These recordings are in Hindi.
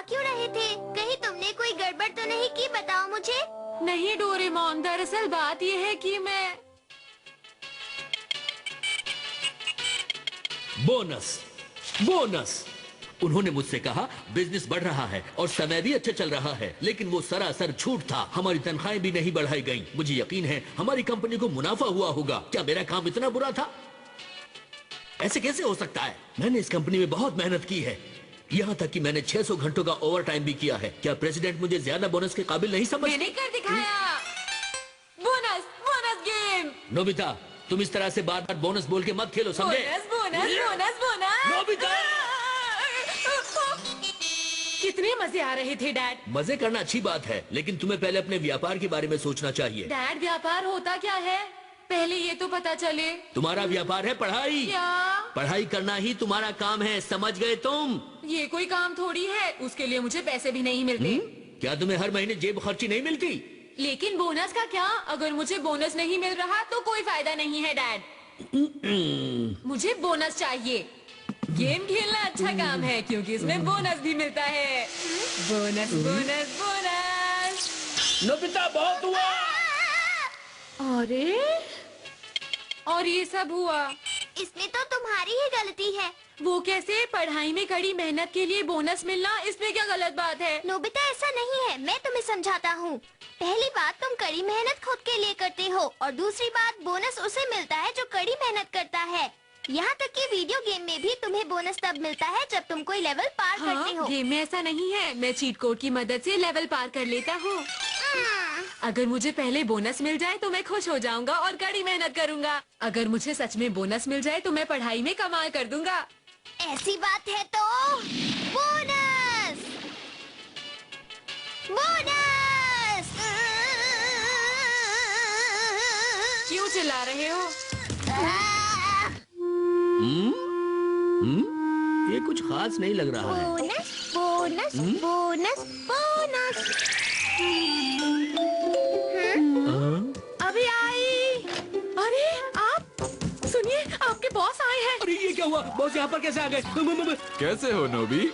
क्यों रहे थे? कहीं तुमने कोई गड़बड़ तो नहीं की? बताओ मुझे। नहीं डोरेमोन, दरअसल बात यह है कि मैं बोनस बोनस। उन्होंने मुझसे कहा बिजनेस बढ़ रहा है और समय भी अच्छा चल रहा है, लेकिन वो सरासर झूठ था। हमारी तनख्वाहें भी नहीं बढ़ाई गईं। मुझे यकीन है हमारी कंपनी को मुनाफा हुआ होगा। क्या मेरा काम इतना बुरा था? ऐसे कैसे हो सकता है? मैंने इस कंपनी में बहुत मेहनत की है, यहाँ तक कि मैंने 600 घंटों का ओवर टाइम भी किया है। क्या प्रेसिडेंट मुझे ज्यादा बोनस के काबिल नहीं समझते? मैंने कर दिखाया। Bonus bonus game. नोबिता, तुम इस तरह से बार बार बोनस बोल के मत खेलो, समझे? Bonus bonus bonus bonus. Nobita! कितने मजे आ रहे थे डैड। मजे करना अच्छी बात है, लेकिन तुम्हें पहले अपने व्यापार के बारे में सोचना चाहिए। डैड, व्यापार होता क्या है? पहले ये तो पता चले। तुम्हारा व्यापार है पढ़ाई। क्या? पढ़ाई करना ही तुम्हारा काम है, समझ गए तुम? ये कोई काम थोड़ी है, उसके लिए मुझे पैसे भी नहीं मिलते। क्या तुम्हें हर महीने जेब खर्ची नहीं मिलती? लेकिन बोनस का क्या? अगर मुझे बोनस नहीं मिल रहा तो कोई फायदा नहीं है डैड। मुझे बोनस चाहिए। गेम खेलना अच्छा काम है क्योंकि इसमें बोनस भी मिलता है। Bonus bonus bonus. नोबिता, बहुत हुआ। अरे, और ये सब हुआ? इसमें तो तुम्हारी ही गलती है। वो कैसे? पढ़ाई में कड़ी मेहनत के लिए बोनस मिलना, इसमें क्या गलत बात है? नोबिता, ऐसा नहीं है, मैं तुम्हें समझाता हूँ। पहली बात, तुम कड़ी मेहनत खुद के लिए करते हो, और दूसरी बात, बोनस उसे मिलता है जो कड़ी मेहनत करता है। यहाँ तक कि वीडियो गेम में भी तुम्हें बोनस तब मिलता है जब तुम कोई लेवल पार करते हो। गेम में ऐसा नहीं है, मैं चीट कोड की मदद से लेवल पार कर लेता हूँ। अगर मुझे पहले बोनस मिल जाए तो मैं खुश हो जाऊंगा और कड़ी मेहनत करूंगा। अगर मुझे सच में बोनस मिल जाए तो मैं पढ़ाई में कमाल कर दूंगा। ऐसी बात है तो बोनस बोनस। क्यों चिल्ला रहे हो? ये कुछ खास नहीं लग रहा है। Bonus bonus bonus bonus. अभी आई। अरे आप सुनिए, आपके बॉस आए हैं। अरे ये क्या हुआ? बॉस यहाँ पर कैसे आ गए? कैसे हो नोबी?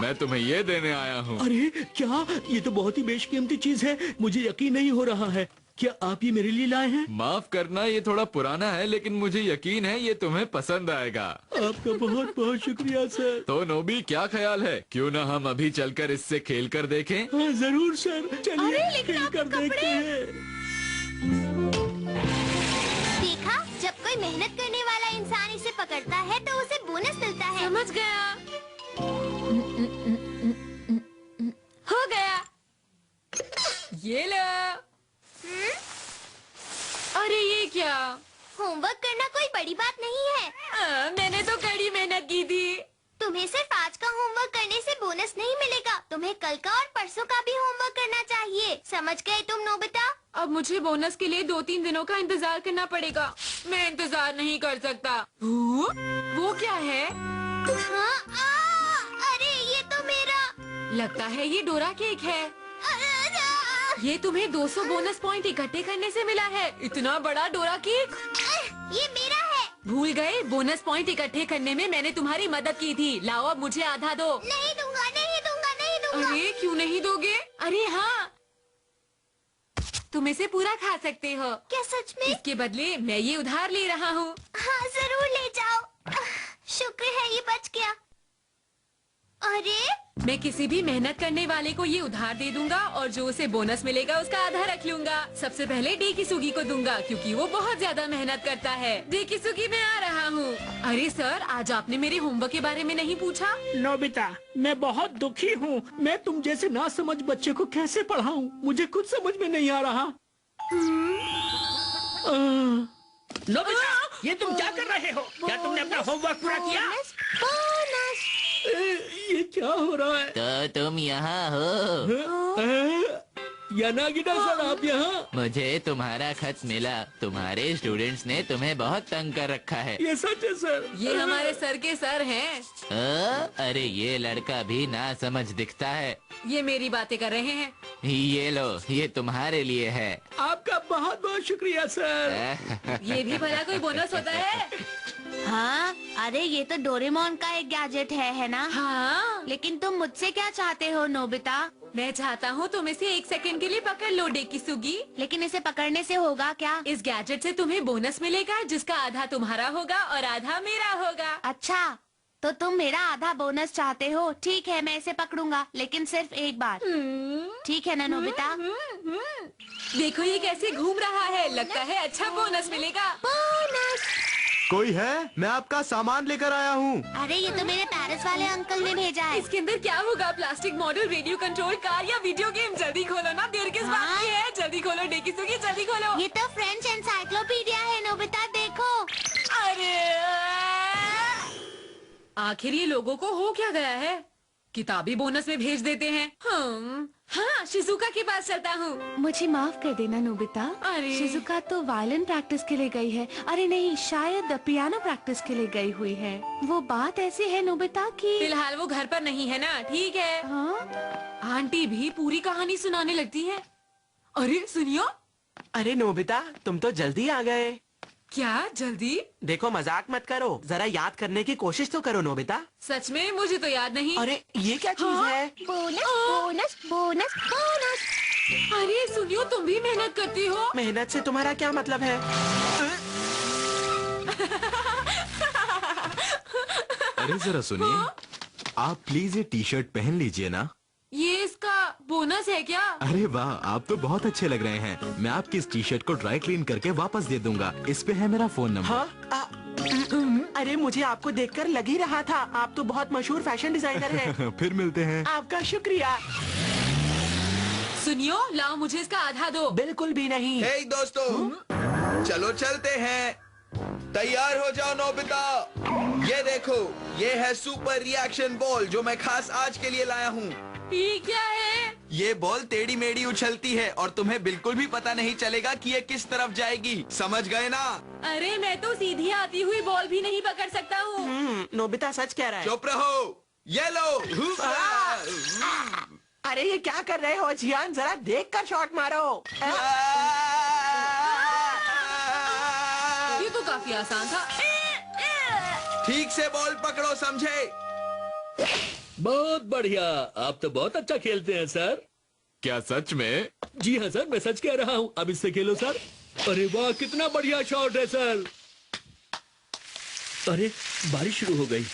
मैं तुम्हें ये देने आया हूँ। अरे क्या? ये तो बहुत ही बेशकीमती चीज है, मुझे यकीन नहीं हो रहा है। क्या आप ये मेरे लिए लाए हैं? माफ करना, ये थोड़ा पुराना है, लेकिन मुझे यकीन है ये तुम्हें पसंद आएगा। आपका बहुत बहुत शुक्रिया सर। तो नोबी, क्या ख्याल है, क्यों ना हम अभी चलकर इससे खेल कर देखें? हाँ जरूर सर, चलिए अरे, लेकिन खेल कर आपके देखते कपड़े? हैं। देखा, जब कोई मेहनत करने वाला इंसान इसे पकड़ता है तो उसे बोनस मिलता है। समझ गया। हो गया। ये लो। अरे ये क्या? होमवर्क करना कोई बड़ी बात नहीं है। मैंने तो कड़ी मेहनत की थी। तुम्हें सिर्फ आज का होमवर्क करने से बोनस नहीं मिलेगा, तुम्हें कल का और परसों का भी होमवर्क करना चाहिए। समझ गए तुम नोबिता? अब मुझे बोनस के लिए 2-3 दिनों का इंतजार करना पड़ेगा। मैं इंतजार नहीं कर सकता। वो क्या है? हाँ, अरे ये तो मेरा। लगता है ये डोरा केक है। ये तुम्हें 200 बोनस पॉइंट इकट्ठे करने से मिला है। इतना बड़ा डोरा केक। ये मेरा है। भूल गए? बोनस पॉइंट इकट्ठे करने में मैंने तुम्हारी मदद की थी। लाओ, अब मुझे आधा दो। नहीं दूंगा, नहीं दूंगा, नहीं दूंगा। अरे क्यों नहीं दोगे? अरे हाँ, तुम इसे पूरा खा सकते हो। क्या सच में? इसके बदले मैं ये उधार ले रहा हूँ। हाँ जरूर ले जाओ। शुक्र है ये बच गया। अरे मैं किसी भी मेहनत करने वाले को ये उधार दे दूंगा और जो उसे बोनस मिलेगा उसका आधा रख लूंगा। सबसे पहले डेकिसुगी को दूंगा क्योंकि वो बहुत ज्यादा मेहनत करता है। डेकिसुगी, मैं आ रहा हूँ। अरे सर, आज आपने मेरे होमवर्क के बारे में नहीं पूछा। नोबिता, मैं बहुत दुखी हूँ। मैं तुम जैसे ना समझ बच्चे को कैसे पढ़ाऊँ? मुझे कुछ समझ में नहीं आ रहा। नोबिता, ये तुम क्या कर रहे हो? क्या तुमने अपना होमवर्क पूरा किया? बोनस। ये क्या हो रहा है? तो तुम यहाँ हो? यानागिना सर, आप यहाँ? मुझे तुम्हारा खत मिला। तुम्हारे स्टूडेंट्स ने तुम्हें बहुत तंग कर रखा है। ये सच है सर। ये हमारे सर के सर हैं। अरे ये लड़का भी ना समझ दिखता है। ये मेरी बातें कर रहे हैं। ये लो, ये तुम्हारे लिए है। आपका बहुत बहुत शुक्रिया सर। ये भी भला कोई बोनस होता है? हाँ, अरे ये तो डोरेमोन का एक गैजेट है ना? हाँ, लेकिन तुम मुझसे क्या चाहते हो नोबिता? मैं चाहता हूँ तुम इसे 1 सेकंड के लिए पकड़ लो डेकिसुगी। लेकिन इसे पकड़ने से होगा क्या? इस गैजेट से तुम्हें बोनस मिलेगा जिसका आधा तुम्हारा होगा और आधा मेरा होगा। अच्छा, तो तुम मेरा आधा बोनस चाहते हो? ठीक है, मैं इसे पकड़ूंगा, लेकिन सिर्फ एक बार। ठीक है ना नोबिता? देखो ये कैसे घूम रहा है, लगता है अच्छा बोनस मिलेगा। बोनस! कोई है? मैं आपका सामान लेकर आया हूँ। अरे ये तो मेरे पेरिस वाले अंकल ने भेजा है। इसके अंदर क्या होगा? Plastic model, radio control car या वीडियो गेम? जल्दी खोलो ना, देर किस बात की है? जल्दी खोलो डेकिसुगी, जल्दी खोलो। ये तो फ्रेंच एनसाइक्लोपीडिया है नोबिता, देखो। अरे आखिर ये लोगों को हो क्या गया है? किताबी बोनस में भेज देते हैं। हाँ, शिजुका के पास चलता हूँ। मुझे माफ कर देना नोबिता। अरे। शिजुका तो वायलिन प्रैक्टिस के लिए गई है। अरे नहीं, शायद पियानो प्रैक्टिस के लिए गई हुई है। वो बात ऐसी है नोबिता कि फिलहाल वो घर पर नहीं है ना, ठीक है। हाँ? आंटी भी पूरी कहानी सुनाने लगती है। अरे सुनियो। अरे नोबिता, तुम तो जल्दी आ गए। क्या जल्दी? देखो मजाक मत करो, जरा याद करने की कोशिश तो करो नोबिता। सच में मुझे तो याद नहीं। अरे ये क्या चीज है? Bonus bonus bonus bonus. अरे सुनियो, तुम भी मेहनत करती हो। मेहनत से तुम्हारा क्या मतलब है? अरे जरा सुनिए, आप प्लीज ये टी शर्ट पहन लीजिए ना। ये इसका बोनस है क्या? अरे वाह, आप तो बहुत अच्छे लग रहे हैं। मैं आपकी इस टी शर्ट को ड्राई क्लीन करके वापस दे दूंगा। इस पे है मेरा फोन नंबर। हाँ? अरे मुझे आपको देखकर लग ही रहा था, आप तो बहुत मशहूर फैशन डिजाइनर हैं। फिर मिलते हैं। आपका शुक्रिया। सुनियो, लाओ मुझे इसका आधा दो। बिल्कुल भी नहीं। हे दोस्तों, चलो चलते हैं। तैयार हो जाओ नोबिता। ये देखो, ये है सुपर रिएक्शन बॉल जो मैं खास आज के लिए लाया हूँ। ये क्या है? ये बॉल टेढ़ी मेढ़ी उछलती है और तुम्हें बिल्कुल भी पता नहीं चलेगा कि ये किस तरफ जाएगी। समझ गए ना? अरे मैं तो सीधी आती हुई बॉल भी नहीं पकड़ सकता हूँ। नोबिता सच कह रहा है। चुप रहो। ये लो। अरे ये क्या कर रहे हो जियान, जरा देख कर शॉट मारो। ये तो काफी आसान था। ठीक से बॉल पकड़ो, समझे? बहुत बढ़िया, आप तो बहुत अच्छा खेलते हैं सर। क्या सच में? जी हाँ सर, मैं सच कह रहा हूँ। अब इससे खेलो सर। अरे वाह, कितना बढ़िया शॉट है सर। अरे बारिश शुरू हो गई।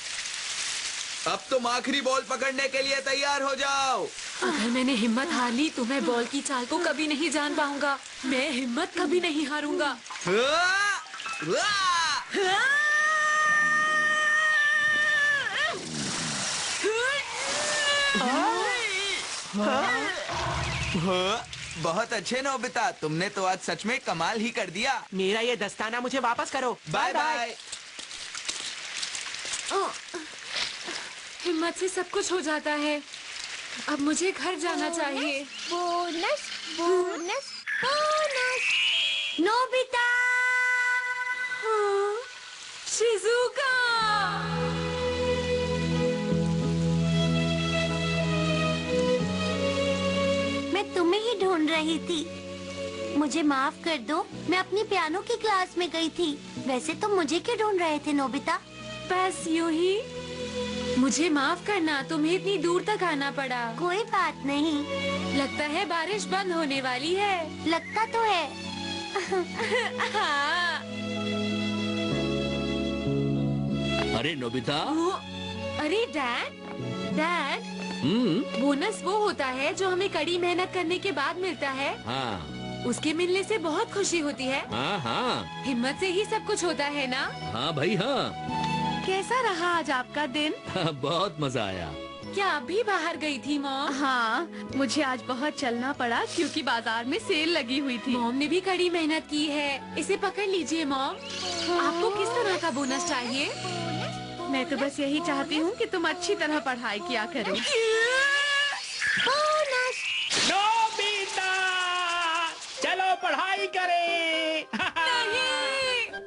अब तुम आखिरी बॉल पकड़ने के लिए तैयार हो जाओ। अगर मैंने हिम्मत हार ली तो मैं बॉल की चाल को कभी नहीं जान पाऊंगा। मैं हिम्मत कभी नहीं हारूंगा। बहुत अच्छे नोबिता, तुमने तो आज सच में कमाल ही कर दिया। मेरा ये दस्ताना मुझे वापस करो। Bye bye. हिम्मत से सब कुछ हो जाता है। अब मुझे घर जाना चाहिए। Bonus bonus bonus. नोबिता! हाँ, शिजुका! मैं तुम्हें ही ढूंढ रही थी। मुझे माफ कर दो, मैं अपनी पियानो की क्लास में गई थी। वैसे तुम मुझे क्यों ढूंढ रहे थे नोबिता? बस यूं ही। मुझे माफ करना, तुम्हें इतनी दूर तक आना पड़ा। कोई बात नहीं। लगता है बारिश बंद होने वाली है। लगता तो है। हाँ। अरे नोबिता। अरे डैड, डैड, बोनस वो होता है जो हमें कड़ी मेहनत करने के बाद मिलता है। हाँ उसके मिलने से बहुत खुशी होती है। हाँ हाँ हिम्मत से ही सब कुछ होता है ना? हाँ भाई हाँ। कैसा रहा आज आपका दिन? बहुत मजा आया। क्या आप भी बाहर गई थी मॉम? हाँ, मुझे आज बहुत चलना पड़ा क्योंकि बाजार में सेल लगी हुई थी। मॉम ने भी कड़ी मेहनत की है। इसे पकड़ लीजिए मॉम। आपको किस तरह का बोनस चाहिए? मैं तो बस यही चाहती हूँ कि तुम अच्छी तरह पढ़ाई किया करो। बोनस। नोबिता, चलो पढ़ाई करें।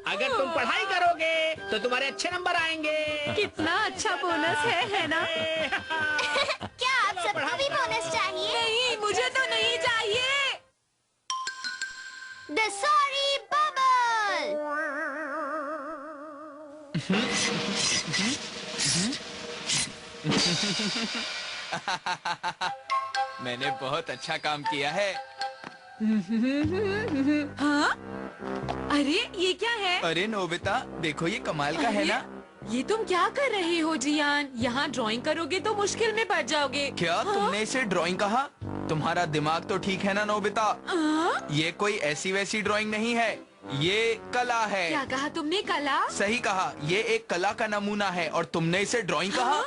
अगर तुम पढ़ाई करोगे तो तुम्हारे अच्छे नंबर आएंगे। कितना अच्छा बोनस है ना? क्या आप सबको भी बोनस चाहिए? नहीं, मुझे तो नहीं चाहिए। The sorry bubble. मैंने बहुत अच्छा काम किया है। हाँ? अरे ये क्या है? अरे नोबिता, देखो ये कमाल का है ना। ये तुम क्या कर रहे हो जियान? यहाँ ड्राइंग करोगे तो मुश्किल में पड़ जाओगे। क्या तुमने इसे ड्राइंग कहा? तुम्हारा दिमाग तो ठीक है ना नोबिता? ये कोई ऐसी वैसी ड्राइंग नहीं है, ये कला है। क्या कहा तुमने? कला? सही कहा, ये एक कला का नमूना है और तुमने इसे ड्राइंग कहा?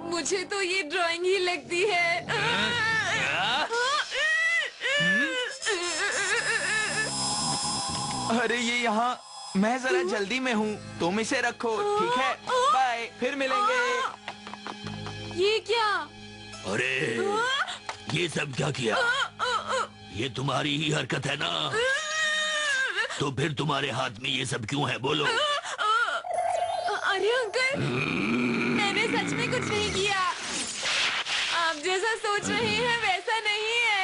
मुझे तो ये ड्राइंग ही लगती है। अरे ये यहाँ, मैं जरा जल्दी में हूँ, तुम इसे रखो, ठीक है? बाय, फिर मिलेंगे। ये क्या? अरे ये सब क्या किया? ये तुम्हारी ही हरकत है ना? तो फिर तुम्हारे हाथ में ये सब क्यों है, बोलो? अरे अंकल, मैंने सच में कुछ नहीं किया। आप जैसा सोच रहे हैं वैसा नहीं है।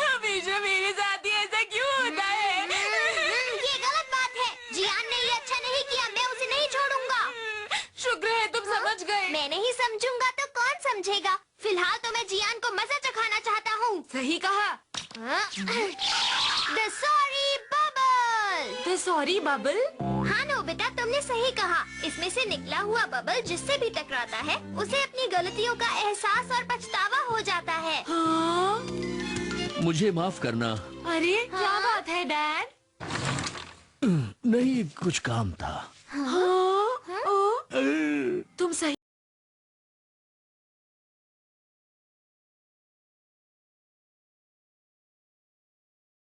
हमेशा मेरे साथ ही ऐसा क्यों होता है? ये गलत बात है। जियान ने ये अच्छा नहीं किया, मैं उसे नहीं छोड़ूंगा। शुक्र है तुम समझ गए। मैं नहीं समझूंगा तो कौन समझेगा? फिलहाल तो मैं जियान को मजा चखाना चाहता हूँ। सही कहा। The sorry bubble। The sorry bubble? हाँ नोबिता, तुमने सही कहा। इसमें से निकला हुआ बबल जिससे भी टकराता है उसे अपनी गलतियों का एहसास और पछतावा हो जाता है। हाँ? मुझे माफ करना। अरे क्या बात है डैड? नहीं, कुछ काम था। हाँ? तुम सही।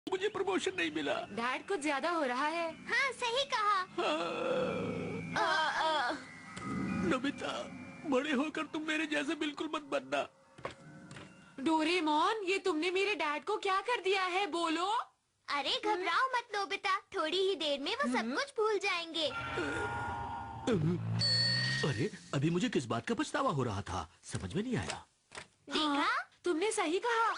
मुझे प्रमोशन नहीं मिला। डैड कुछ ज्यादा हो रहा है। हाँ सही कहा। नोबिता, बड़े होकर तुम मेरे जैसे बिल्कुल मत बनना। डोरेमोन, ये तुमने मेरे डैड को क्या कर दिया है, बोलो? अरे घबराओ मत नोबिता, थोड़ी ही देर में वो सब कुछ भूल जाएंगे। अरे अभी मुझे किस बात का पछतावा हो रहा था, समझ में नहीं आया। देखा? तुमने सही कहा।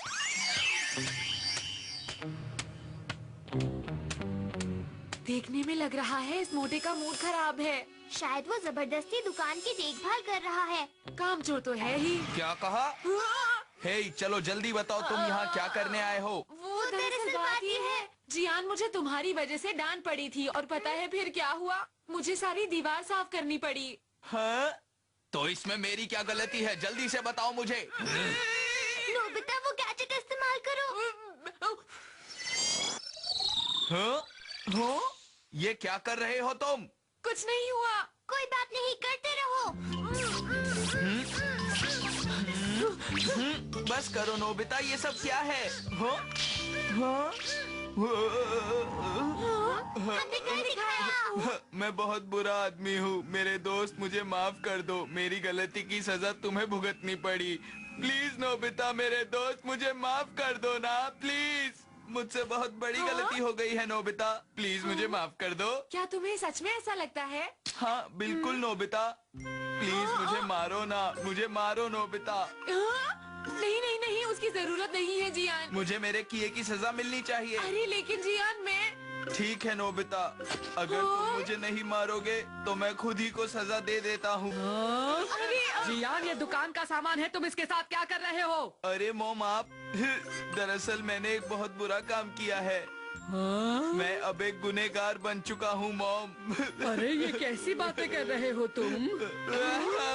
देखने में लग रहा है इस मोटे का मूड खराब है। शायद वो जबरदस्ती दुकान की देखभाल कर रहा है। काम चोर तो है ही। क्या कहा? हे, चलो जल्दी बताओ, तुम यहाँ क्या करने आए हो? वो दरअसल बात ये है, जियान, मुझे तुम्हारी वजह से डांट पड़ी थी और पता है फिर क्या हुआ? मुझे सारी दीवार साफ करनी पड़ी। हाँ? तो इसमें मेरी क्या गलती है? जल्दी से बताओ मुझे। नोबिता, वो गैजेट इस्तेमाल करो। हाँ? हाँ? ये क्या कर रहे हो तुम? कुछ नहीं हुआ। कोई बात नहीं, करते रहो। बस करो नोबिता, ये सब क्या है? हाँ? हाँ? हमने कर दिखाया। मैं बहुत बुरा आदमी हूँ, मेरे दोस्त मुझे माफ कर दो, मेरी गलती की सजा तुम्हें भुगतनी पड़ी। प्लीज नोबिता मेरे दोस्त, मुझे माफ कर दो ना, प्लीज। मुझसे बहुत बड़ी गलती हो गई है नोबिता, प्लीज मुझे माफ कर दो। क्या तुम्हें सच में ऐसा लगता है? हाँ बिल्कुल नोबिता, प्लीज मुझे मारो ना, मुझे मारो नोबिता। नहीं नहीं नहीं, उसकी जरूरत नहीं है जियान। मुझे मेरे किए की सजा मिलनी चाहिए। अरे लेकिन जियान, मैं। ठीक है नोबिता, अगर तुम मुझे नहीं मारोगे तो मैं खुद ही को सजा दे देता हूँ। जियान, ये दुकान का सामान है, तुम इसके साथ क्या कर रहे हो? अरे मॉम, आप दरअसल मैंने एक बहुत बुरा काम किया है। मैं अब एक गुनहगार बन चुका हूँ मॉम। अरे ये कैसी बातें कर रहे हो तुम?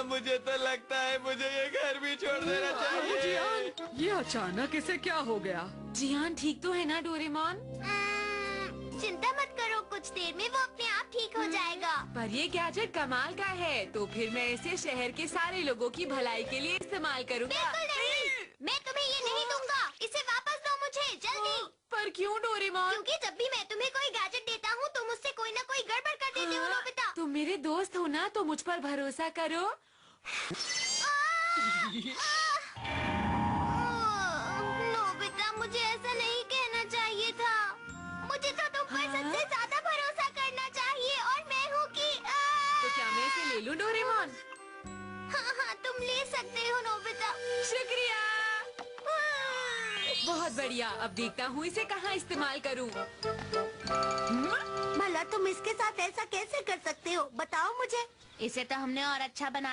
मुझे तो लगता है मुझे ये घर भी छोड़ देना चाहिए। जियान, ये अचानक इसे क्या हो गया? जियान ठीक तो है ना डोरेमोन? चिंता मत करो, कुछ देर में वो अपने आप ठीक हो जाएगा। पर ये गैजेट कमाल का है, तो फिर मैं इसे शहर के सारे लोगों की भलाई के लिए इस्तेमाल करूँगा। बिल्कुल नहीं, मैं तुम्हें ये नहीं दूंगा। इसे वापस दो मुझे, जल्दी। पर क्यों डोरेमोन? क्योंकि जब भी मैं तुम्हें कोई गैजेट देता हूँ तुम मुझसे कोई न कोई गड़बड़ कर देते हो नोबिता। तुम मेरे दोस्त हो ना, तो मुझ पर भरोसा करो। नोबिता, मुझे ऐसा नहीं कहना चाहिए था। मुझे तो तुम पर सबसे ज्यादा भरोसा करना चाहिए और मैं हूँ कि तो क्या मैं इसे ले लूं डोरेमोन? हाँ हाँ, तुम ले सकते हो नोबिता। शुक्रिया। बहुत बहुत बढ़िया। अब देखता हूँ इसे कहाँ इस्तेमाल करूँ। भला तुम इसके साथ ऐसा कैसे कर सकते हो, बताओ मुझे। इसे तो हमने और अच्छा बना